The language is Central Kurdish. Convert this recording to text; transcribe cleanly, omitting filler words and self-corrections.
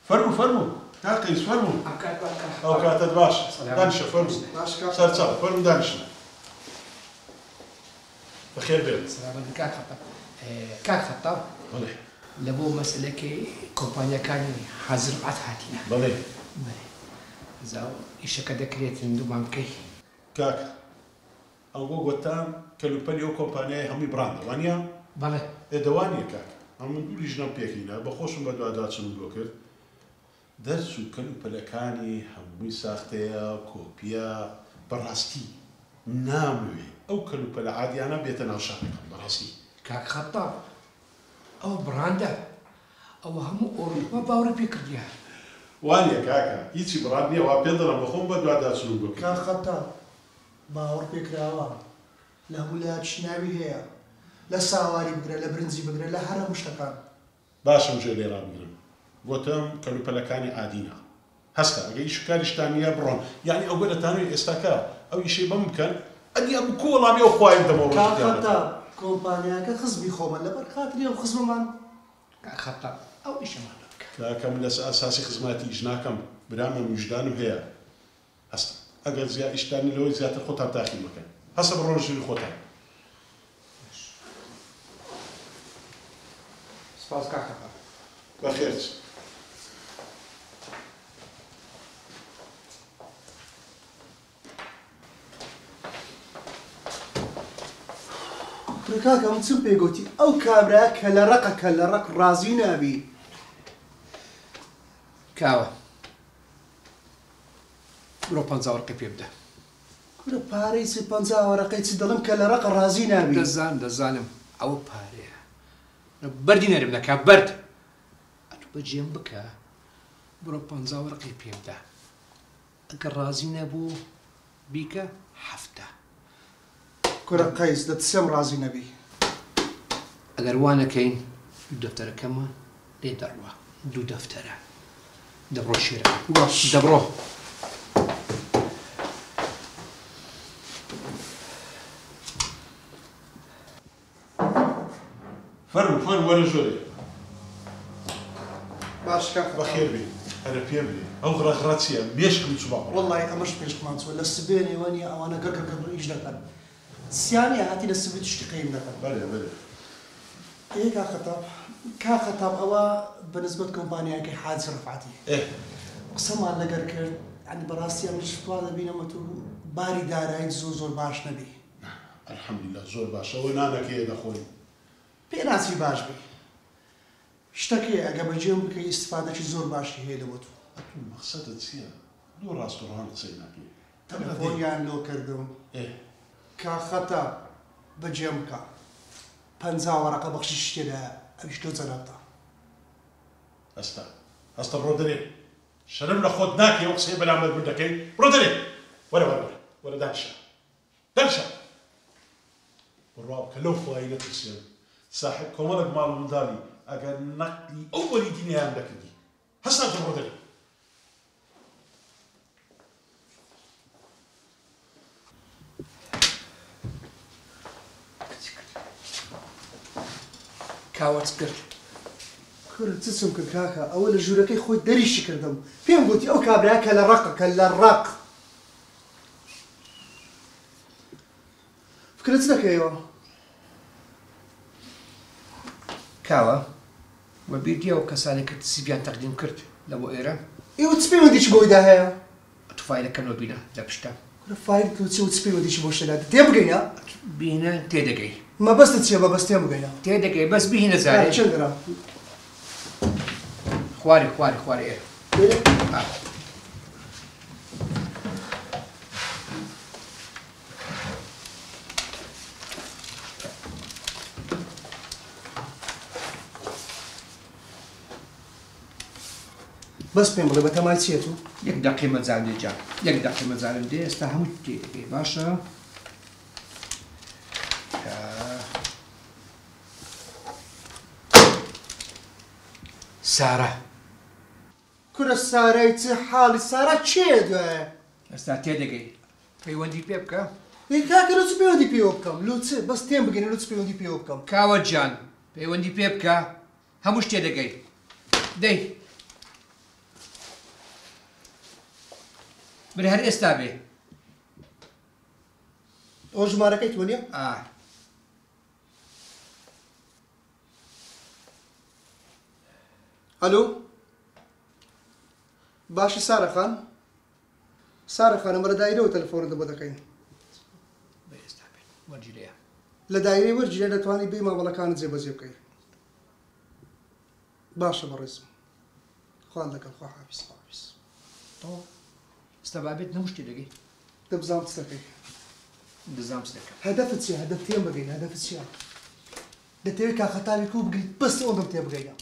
فرمو تاقيس فرمو او كاتب باش دانش فرمو سرچا فرمو دانش بخير بيت سلام عليك كاك خطاب بلي لبو مسألة كي كومبانيا كان حاضر بعد هاتينا بلي زاو إيش كذا كريت ندو مامكي كاك أو قلتان كلو بليو كومبانيا همي براند وانيا بلى دوانيا كاك هم نقول جنب بيكينا بخوشم بدو عادات شنو بلوكر درسو كلو بلكاني همي ساختيا كوبيا براستي ناموي أو كلو بلا عادي أنا بيتنا شارك براستي كاك خطاب أو براندا أو هم أوروبا باوري بيكرديا وانيا كاكا يتي برادني وابيضنا بخوم بدو عادات شنو بلوكر كان خطاب باور بكراوا لا ولاد شناوي هي لا ساواري بقرا لا برنزي بقرا لا حرام مشتكان باش مجي لي رابيرم قوتم كلو بلكاني عادينا هستا اجي شكال اشتانيا برون يعني اقول تاني استاكا او شيء ممكن اني ابو كولا مي اخواي دمو كان خطاب كومبانيا كخصبي خوما لا برخاتري وخصم مان كاك خطاب أو إيش مالك كاكا من اساسي خدماتي جناكم برامج وجدان وهي هستا اقل زي اشتاني لو زيادة الخطاب داخل المكان حسب الرجل الخطاب سباس كاك خطاب بخير ركاكا متسم بيقوتي او كابرا كلا رق رازي نابي كاوا برو بانزا ورقي بيبدا كل باريس بانزا ورقي تدلم كلا رق رازي نابي دزانم أو باري بردي نرمنا كبرد أتو بجنبك برو بانزا ورقي بيبدا أقر رازي نابو بيكا حفته كل قيس ده تسم رازي نبي أقر وانا كاين دو دفتر كمان لي دروا دو دفتر دبرو الشيرة دبرو فرمو ولا جوري باش كاك بخير بي انا بيبلي او غراتسيا بيشكل صباح والله امش بيش كمان ولا السبيني واني او انا قرقر ايش دكان سياني هاتي للسبيت تشتقي من دكان بلي ايه كا خطاب او بالنسبه كومبانيا كي حادث رفعتي ايه قسم الله قرقر يعني براسي مش فاضي بينا متو باري دارايت زور باش نبي الحمد لله زور باشا وانا كي اخوي بيناسي باش بي اشتكي قبل جيم كي استفاده شي زور باش هي لوتو مقصد تسيا دو راستوران تسيناكي تلفون يعني لو كردم ايه كا خطا بجيمكا بنزا ورقه بخشش كده ابيش تو زلطه استا برودري شربنا خدناك يا اقسم بالله عمل بدك ايه برودري ولا دانشا والراب كلو فاينة تسيا صاحب كمالك مال المدالي اگر نقلي اول يديني عندك دي هسا برودري كاوات قرد كل تسم كاكا اول جوركي خوي دريش كردم فين قلتي او كابرا كلا الرق فكرتك ايوه كاوا وبيديو كسالك تسيبيان تقديم كرد لو إيران ايوه تسبي وديش بويدا هي تفايلك كانوا بينا لبشتا كل فايل كل تسبي وديش بوشلا تيبغينا بينا تيدقي ما بس تسيبا بس تيبغينا تيدقي بس بينا زاري شنقرا خواري إيه بس بيمغلي بتمال سيتو يقدر قيمة زعل جا يقدر قيمة زعل دي استهم تيدقي باشا سارة كل سارة حالي سارة تشيد استعتيدقي في ودي بيبكا إيه كاكا لو تسبي ودي بيوبكم لو تس بس تيم بغينا لو تسبي ودي بيوبكم كاوجان في ودي بيبكا همش تيدقي دەی برێ هەر ئێستا بێ ئەو ژمارەکەی تۆ نییە؟ ئەلۆ باشی سارەخان سارەخان ئەمە لە دایرەوە تەلەفۆنت بۆ دەکەین بە ئێستا بێت وەرجێرەیە لە دایرەی وەرجێ دەتوانانی بێ مامەڵەکانت جێبەجێ بکەیت باشە بەڕێزم خوان لەگەڵ خوا حافیز حافیز تەواو ئێستا بابێت نەموو شتێ دەگەی دەبزام چ دەکەی دەزانم چ دەکەم هەدەفت چییە هەدەف تێم بگەین هەدەفت چییە دەتەوێت کاخەتاوی کو بگریت بەس ئەوەم تێ بگەینە